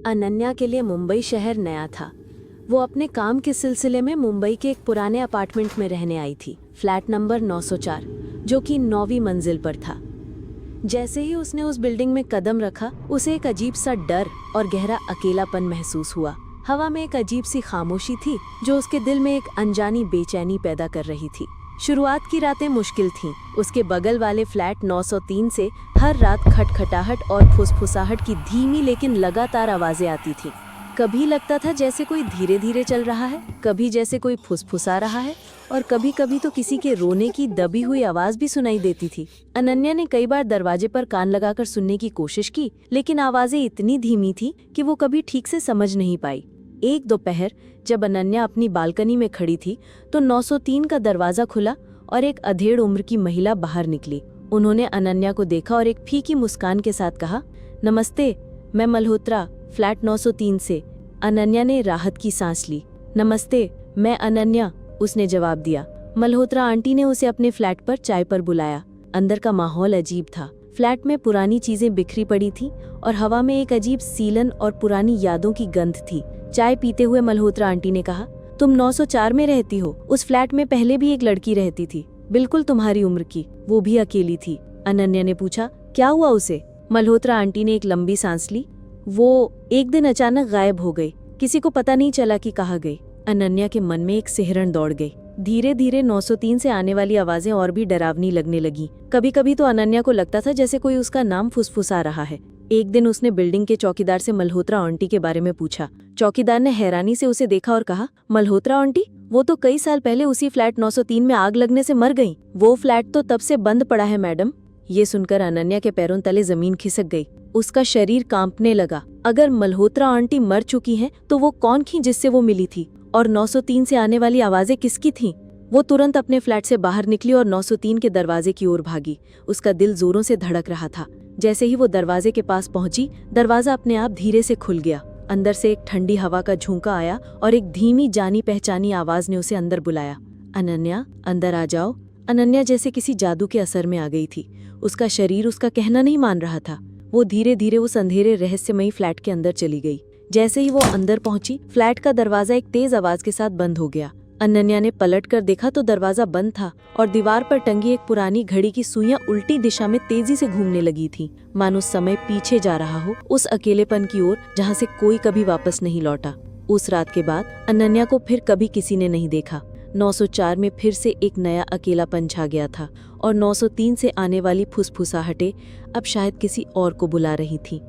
अनन्या के लिए मुंबई शहर नया था। वो अपने काम के सिलसिले में मुंबई के एक पुराने अपार्टमेंट में रहने आई थी, फ्लैट नंबर 904, जो कि 9वीं मंजिल पर था। जैसे ही उसने उस बिल्डिंग में कदम रखा, उसे एक अजीब सा डर और गहरा अकेलापन महसूस हुआ। हवा में एक अजीब सी खामोशी थी जो उसके दिल में एक अनजानी बेचैनी पैदा कर रही थी। शुरुआत की रातें मुश्किल थीं। उसके बगल वाले फ्लैट 903 से हर रात खटखटाहट और फुसफुसाहट की धीमी लेकिन लगातार आवाजें आती थीं। कभी लगता था जैसे कोई धीरे धीरे चल रहा है, कभी जैसे कोई फुसफुसा रहा है, और कभी कभी तो किसी के रोने की दबी हुई आवाज भी सुनाई देती थी। अनन्या ने कई बार दरवाजे पर कान लगाकर सुनने की कोशिश की, लेकिन आवाजें इतनी धीमी थी कि वो कभी ठीक से समझ नहीं पाई। एक दोपहर जब अनन्या अपनी बालकनी में खड़ी थी तो 903 का दरवाजा खुला और एक अधेड़ उम्र की महिला बाहर निकली। उन्होंने अनन्या को देखा और एक फीकी मुस्कान के साथ कहा, नमस्ते, मैं मल्होत्रा, फ्लैट 903 से। अनन्या ने राहत की सांस ली। नमस्ते, मैं अनन्या, उसने जवाब दिया। मल्होत्रा आंटी ने उसे अपने फ्लैट पर चाय पर बुलाया। अंदर का माहौल अजीब था। फ्लैट में पुरानी चीजें बिखरी पड़ी थी और हवा में एक अजीब सीलन और पुरानी यादों की गंध थी। चाय पीते हुए मल्होत्रा आंटी ने कहा, तुम 904 में रहती हो? उस फ्लैट में पहले भी एक लड़की रहती थी, बिल्कुल तुम्हारी उम्र की, वो भी अकेली थी। अनन्या ने पूछा, क्या हुआ उसे? मल्होत्रा आंटी ने एक लंबी सांस ली। वो एक दिन अचानक गायब हो गई, किसी को पता नहीं चला कि कहाँ गई। अनन्या के मन में एक सिहरन दौड़ गई। धीरे धीरे 903 से आने वाली आवाजें और भी डरावनी लगने लगी। कभी कभी तो अनन्या को लगता था जैसे कोई उसका नाम फुसफुसा रहा है। एक दिन उसने बिल्डिंग के चौकीदार से मल्होत्रा आंटी के बारे में पूछा। चौकीदार ने हैरानी से उसे देखा और कहा, मल्होत्रा आंटी? वो तो कई साल पहले उसी फ्लैट 903 में आग लगने से मर गई। वो फ्लैट तो तब से बंद पड़ा है मैडम। ये सुनकर अनन्या के पैरों तले जमीन खिसक गई। उसका शरीर कांपने लगा। अगर मल्होत्रा आंटी मर चुकी हैं, तो वो कौन थी जिससे वो मिली थी? और 903 से आने वाली आवाजें किसकी थीं? वो तुरंत अपने फ्लैट से बाहर निकली और 903 के दरवाजे की ओर भागी। उसका दिल जोरों से धड़क रहा था। जैसे ही वो दरवाजे के पास पहुंची, दरवाजा अपने आप धीरे से खुल गया। अंदर से एक ठंडी हवा का झोंका आया और एक धीमी जानी पहचानी आवाज ने उसे अंदर बुलाया। अनन्या, अंदर आ जाओ। अनन्या जैसे किसी जादू के असर में आ गई थी। उसका शरीर उसका कहना नहीं मान रहा था। वो धीरे धीरे उस अंधेरे रहस्यमयी फ्लैट के अंदर चली गई। जैसे ही वो अंदर पहुंची, फ्लैट का दरवाजा एक तेज आवाज के साथ बंद हो गया। अनन्या ने पलट कर देखा तो दरवाजा बंद था और दीवार पर टंगी एक पुरानी घड़ी की सुइयां उल्टी दिशा में तेजी से घूमने लगी थी, मानो समय पीछे जा रहा हो, उस अकेलेपन की ओर जहां से कोई कभी वापस नहीं लौटा। उस रात के बाद अनन्या को फिर कभी किसी ने नहीं देखा। 904 में फिर से एक नया अकेलापन छा गया था और 903 से आने वाली फुसफुसाहटें अब शायद किसी और को बुला रही थीं।